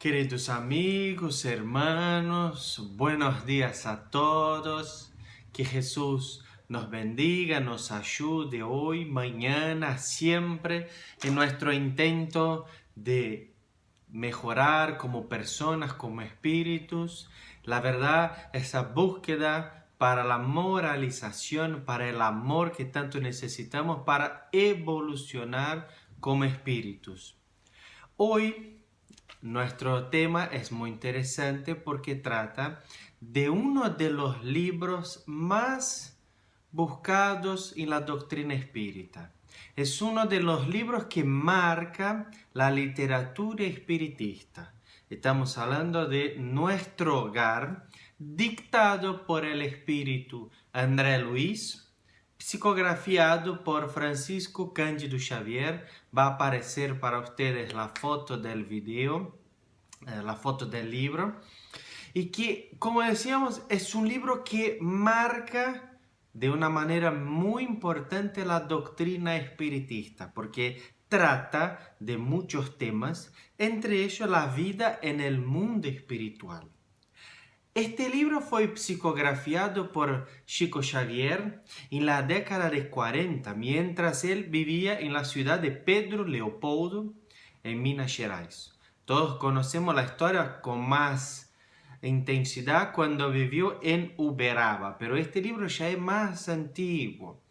Queridos amigos, hermanos, buenos días a todos. Que Jesús nos bendiga, nos ayude hoy, mañana, siempre en nuestro intento de mejorar como personas, como espíritus. La verdad, esa búsqueda para la moralización, para el amor que tanto necesitamos para evolucionar como espíritus. Hoy nuestro tema es muy interesante porque trata de uno de los libros más buscados en la doctrina espírita. Es uno de los libros que marca la literatura espiritista. Estamos hablando de Nuestro Hogar, dictado por el espíritu André Luiz, psicografiado por Francisco Cândido Xavier. Va a aparecer para ustedes la foto del video, la foto del libro. Y que, como decíamos, es un libro que marca de una manera muy importante la doctrina espiritista, porque trata de muchos temas, entre ellos la vida en el mundo espiritual. Este libro fue psicografiado por Chico Xavier en la década de 40, mientras él vivía en la ciudad de Pedro Leopoldo, en Minas Gerais. Todos conocemos la historia con más intensidad cuando vivió en Uberaba, pero este libro ya es más antiguo.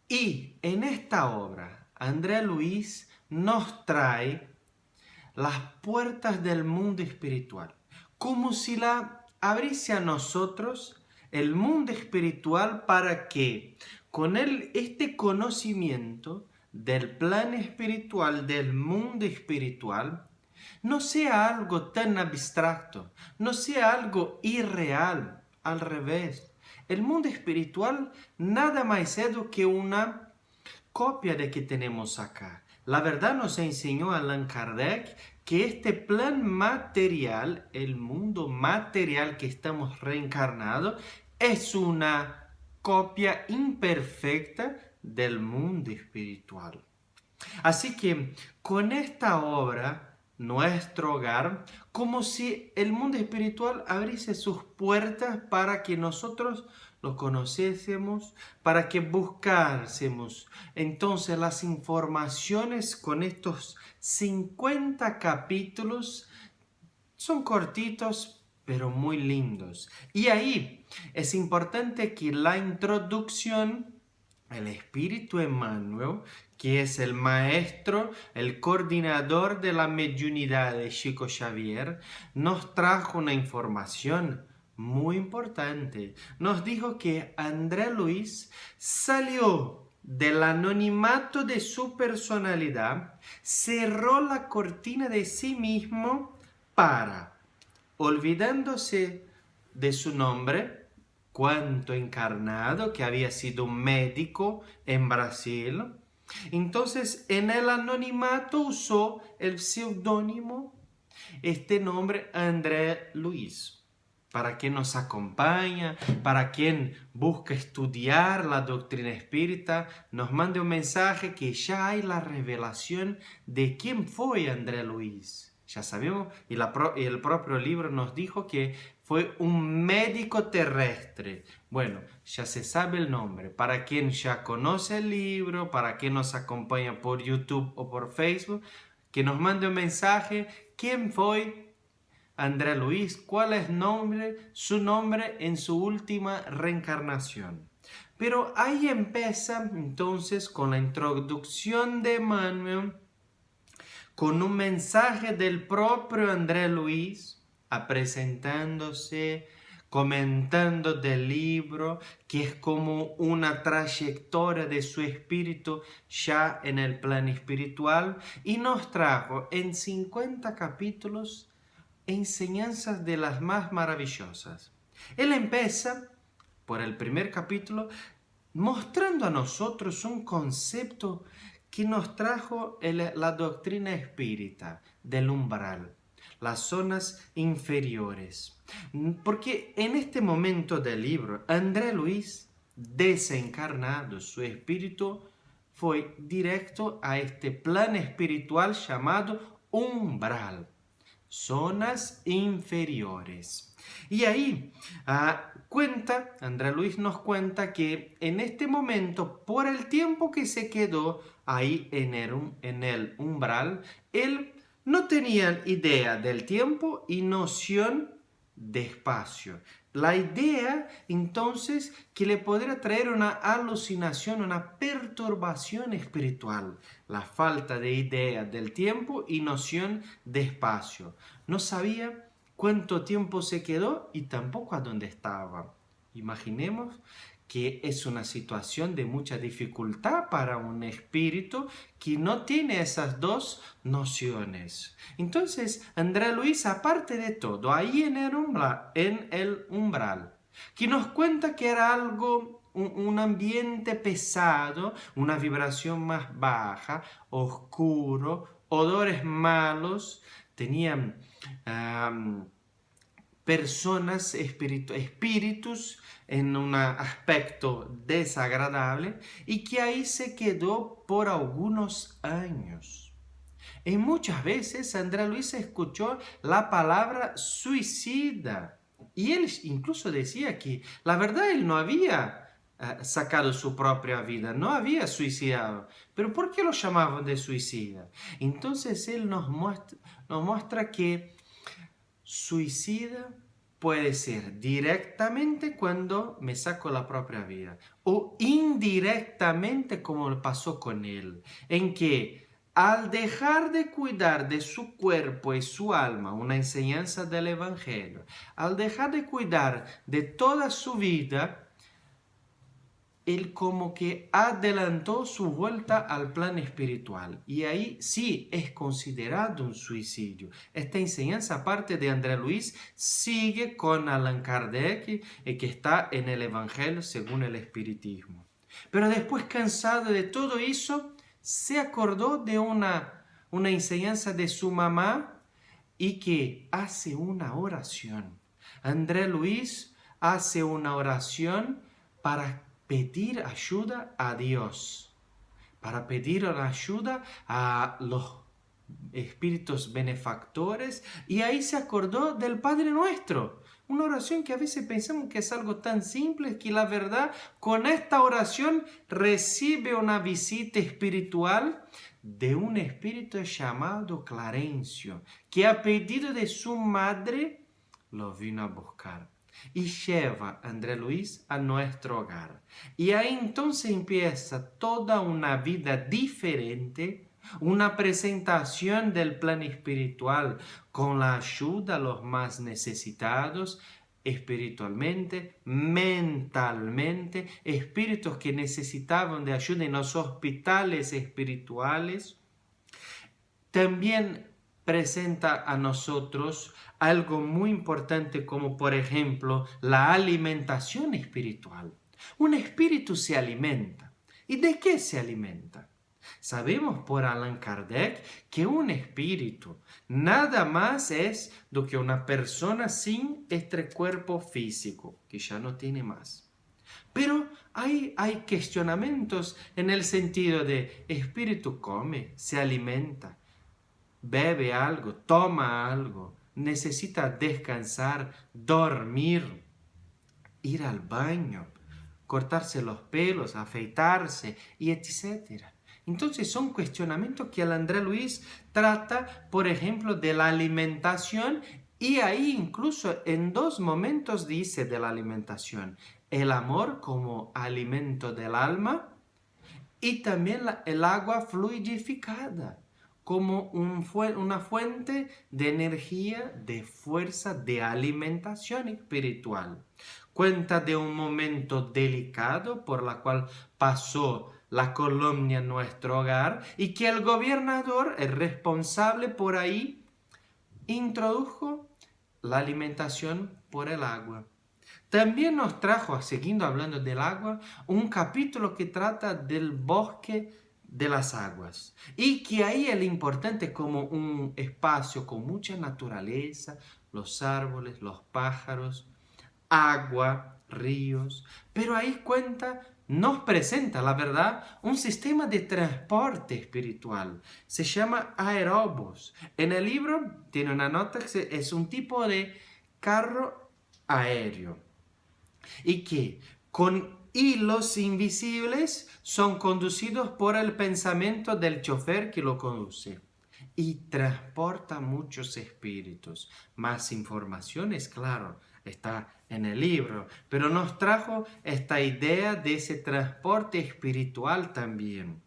Y en esta obra, André Luiz nos trae las puertas del mundo espiritual, como si la abriese a nosotros el mundo espiritual para que con este conocimiento del plan espiritual, del mundo espiritual, no sea algo tan abstracto, no sea algo irreal, al revés. El mundo espiritual nada más es que una copia de que tenemos acá. La verdad nos enseñó Allan Kardec que este plan material, el mundo material que estamos reencarnados, es una copia imperfecta del mundo espiritual. Así que con esta obra, Nuestro Hogar, como si el mundo espiritual abriese sus puertas para que nosotros lo conociésemos, para que buscásemos entonces las informaciones con estos 50 capítulos. Son cortitos, pero muy lindos. Y ahí es importante que la introducción, el Espíritu Emmanuel, que es el maestro, el coordinador de la mediunidad de Chico Xavier, nos trajo una información muy importante. Nos dijo que André Luiz salió del anonimato de su personalidad, cerró la cortina de sí mismo para, olvidándose de su nombre, cuanto encarnado, que había sido un médico en Brasil. Entonces, en el anonimato usó el seudónimo, este nombre André Luiz. Para quien nos acompaña, para quien busca estudiar la doctrina espírita, nos mande un mensaje que ya hay la revelación de quién fue André Luiz. Ya sabemos, y el propio libro nos dijo que fue un médico terrestre. Bueno, ya se sabe el nombre. Para quien ya conoce el libro, para quien nos acompaña por YouTube o por Facebook, que nos mande un mensaje. ¿Quién fue André Luiz? ¿Cuál es su nombre en su última reencarnación? Pero ahí empieza entonces con la introducción de Emmanuel, con un mensaje del propio André Luiz, presentándose, comentando del libro, que es como una trayectoria de su espíritu ya en el plano espiritual, y nos trajo en 50 capítulos enseñanzas de las más maravillosas. Él empieza por el primer capítulo mostrando a nosotros un concepto que nos trajo la doctrina espírita del umbral, las zonas inferiores. Porque en este momento del libro, André Luiz, desencarnado, su espíritu fue directo a este plano espiritual llamado umbral. zonas inferiores. Y ahí André Luis nos cuenta que en este momento, por el tiempo que se quedó ahí en el umbral, él no tenía idea del tiempo y noción de espacio. La idea, entonces, que le podría traer una alucinación, una perturbación espiritual, la falta de idea del tiempo y noción de espacio. No sabía cuánto tiempo se quedó y tampoco a dónde estaba. Imaginemos que es una situación de mucha dificultad para un espíritu que no tiene esas dos nociones. Entonces, André Luis, aparte de todo, ahí en el umbral, que nos cuenta que era algo, un ambiente pesado, una vibración más baja, oscuro, odores malos, tenían personas, espíritus en un aspecto desagradable y que ahí se quedó por algunos años. Y muchas veces André Luis escuchó la palabra suicida y él incluso decía que la verdad él no había sacado su propia vida, no había suicidado. Pero ¿por qué lo llamaban de suicida? Entonces él nos muestra que suicida puede ser directamente cuando me saco la propia vida o indirectamente como pasó con él, en que al dejar de cuidar de su cuerpo y su alma, una enseñanza del Evangelio, al dejar de cuidar de toda su vida, él como que adelantó su vuelta al plan espiritual. Y ahí sí es considerado un suicidio. Esta enseñanza, aparte de André Luis, sigue con Allan Kardec, que está en el Evangelio según el Espiritismo. Pero después, cansado de todo eso, se acordó de una enseñanza de su mamá y que hace una oración. André Luis hace una oración para pedir ayuda a Dios, para pedir ayuda a los espíritus benefactores, y ahí se acordó del Padre Nuestro. Una oración que a veces pensamos que es algo tan simple, que la verdad con esta oración recibe una visita espiritual de un espíritu llamado Clarencio, que a pedido de su madre lo vino a buscar y lleva a André Luis a nuestro hogar. Y ahí entonces empieza toda una vida diferente, una presentación del plan espiritual con la ayuda a los más necesitados, espiritualmente, mentalmente, espíritus que necesitaban de ayuda en los hospitales espirituales. También presenta a nosotros algo muy importante como por ejemplo la alimentación espiritual. Un espíritu se alimenta. ¿Y de qué se alimenta? Sabemos por Allan Kardec que un espíritu nada más es do que una persona sin este cuerpo físico, que ya no tiene más. Pero hay cuestionamientos en el sentido de espíritu come, se alimenta, bebe algo, toma algo, necesita descansar, dormir, ir al baño, cortarse los pelos, afeitarse y etcétera. Entonces son cuestionamientos que el André Luis trata, por ejemplo, de la alimentación, y ahí incluso en dos momentos dice de la alimentación: el amor como alimento del alma y también el agua fluidificada como una fuente de energía, de fuerza, de alimentación espiritual. Cuenta de un momento delicado por la cual pasó la colonia en nuestro hogar y que el gobernador, el responsable por ahí, introdujo la alimentación por el agua. También nos trajo, siguiendo hablando del agua, un capítulo que trata del bosque de las aguas, y que ahí es importante como un espacio con mucha naturaleza, los árboles, los pájaros, agua, ríos, pero ahí nos presenta, la verdad, un sistema de transporte espiritual. Se llama aerobús. En el libro tiene una nota que es un tipo de carro aéreo y que con hilos invisibles son conducidos por el pensamiento del chofer que lo conduce y transporta muchos espíritus. Más informaciones, claro, está en el libro, pero nos trajo esta idea de ese transporte espiritual también.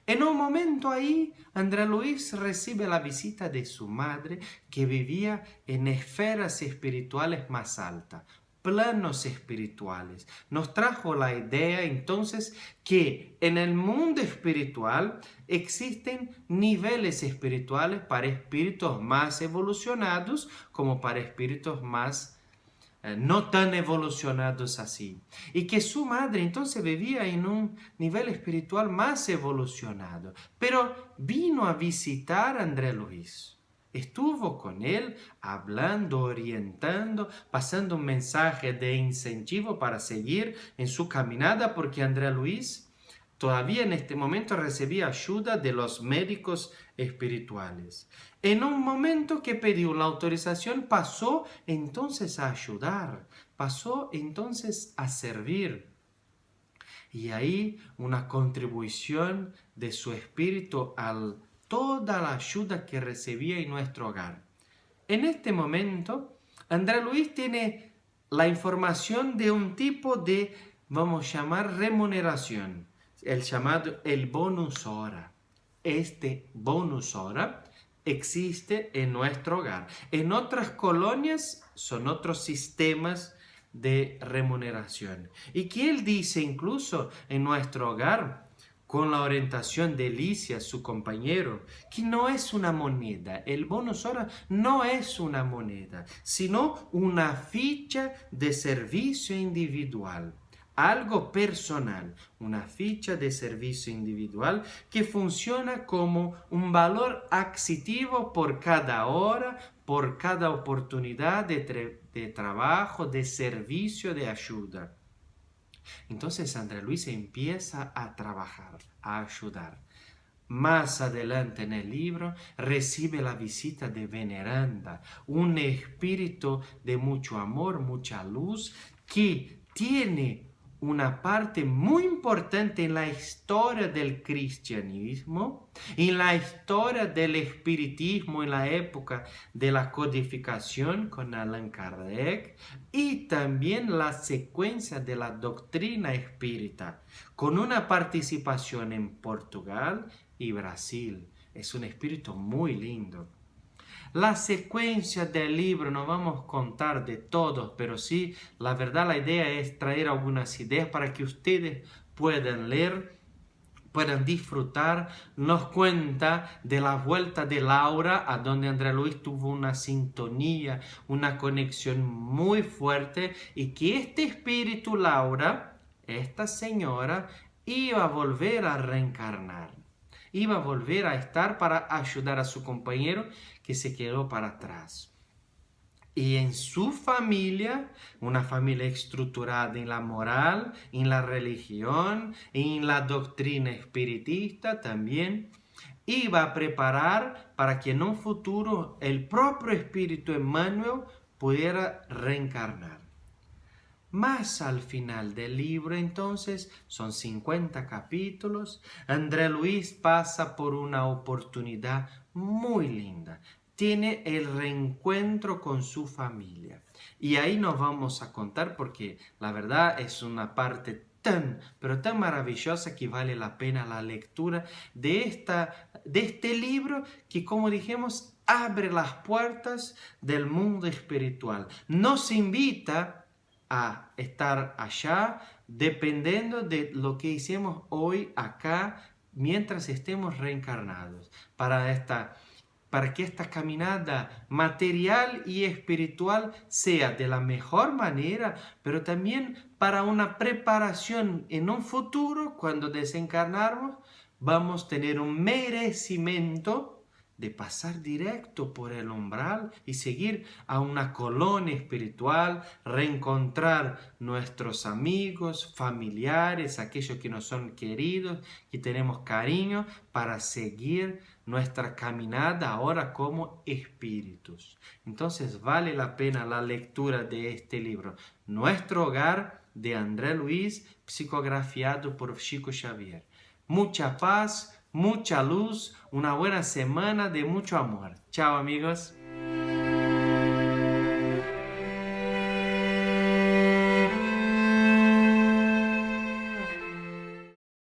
En un momento ahí, André Luis recibe la visita de su madre que vivía en esferas espirituales más altas, planos espirituales. Nos trajo la idea entonces que en el mundo espiritual existen niveles espirituales para espíritus más evolucionados como para espíritus más no tan evolucionados así. Y que su madre entonces vivía en un nivel espiritual más evolucionado. Pero vino a visitar a André Luis. Estuvo con él hablando, orientando, pasando un mensaje de incentivo para seguir en su caminada, porque André Luis todavía en este momento recibía ayuda de los médicos espirituales. En un momento que pidió la autorización, pasó entonces a ayudar, pasó entonces a servir. Y ahí una contribución de su espíritu a toda la ayuda que recibía en nuestro hogar. En este momento, André Luis tiene la información de un tipo de, vamos a llamar, remuneración, el llamado el bonus hora. Este bonus hora existe en nuestro hogar. En otras colonias son otros sistemas de remuneración. Y que él dice incluso en nuestro hogar, con la orientación de Alicia, su compañero, que no es una moneda. El bonus hora no es una moneda, sino una ficha de servicio individual. Algo personal, una ficha de servicio individual que funciona como un valor adquisitivo por cada hora, por cada oportunidad de trabajo, de servicio, de ayuda. Entonces André Luis empieza a trabajar, a ayudar. Más adelante en el libro recibe la visita de Veneranda, un espíritu de mucho amor, mucha luz, que tiene una parte muy importante en la historia del cristianismo, en la historia del espiritismo en la época de la codificación con Allan Kardec y también la secuencia de la doctrina espírita, con una participación en Portugal y Brasil. Es un espíritu muy lindo. La secuencia del libro no vamos a contar de todos, pero sí, la verdad, la idea es traer algunas ideas para que ustedes puedan leer, puedan disfrutar. Nos cuenta de la vuelta de Laura, a donde André Luis tuvo una sintonía, una conexión muy fuerte, y que este espíritu Laura, esta señora, iba a volver a reencarnar. Iba a volver a estar para ayudar a su compañero que se quedó para atrás. Y en su familia, una familia estructurada en la moral, en la religión, en la doctrina espiritista también, iba a preparar para que en un futuro el propio Espíritu Emmanuel pudiera reencarnar. Más al final del libro, entonces, son 50 capítulos, André Luis pasa por una oportunidad muy linda. Tiene el reencuentro con su familia. Y ahí nos vamos a contar porque la verdad es una parte pero tan maravillosa que vale la pena la lectura de este libro que, como dijimos, abre las puertas del mundo espiritual. Nos invita a estar allá, dependiendo de lo que hicimos hoy acá, mientras estemos reencarnados, para que esta caminada material y espiritual sea de la mejor manera, pero también para una preparación en un futuro, cuando desencarnarnos, vamos a tener un merecimiento de pasar directo por el umbral y seguir a una colonia espiritual, reencontrar nuestros amigos, familiares, aquellos que nos son queridos, que tenemos cariño, para seguir nuestra caminada ahora como espíritus. Entonces vale la pena la lectura de este libro, Nuestro Hogar, de André Luiz, psicografiado por Chico Xavier. Mucha paz, mucha luz, una buena semana de mucho amor. Chao amigos.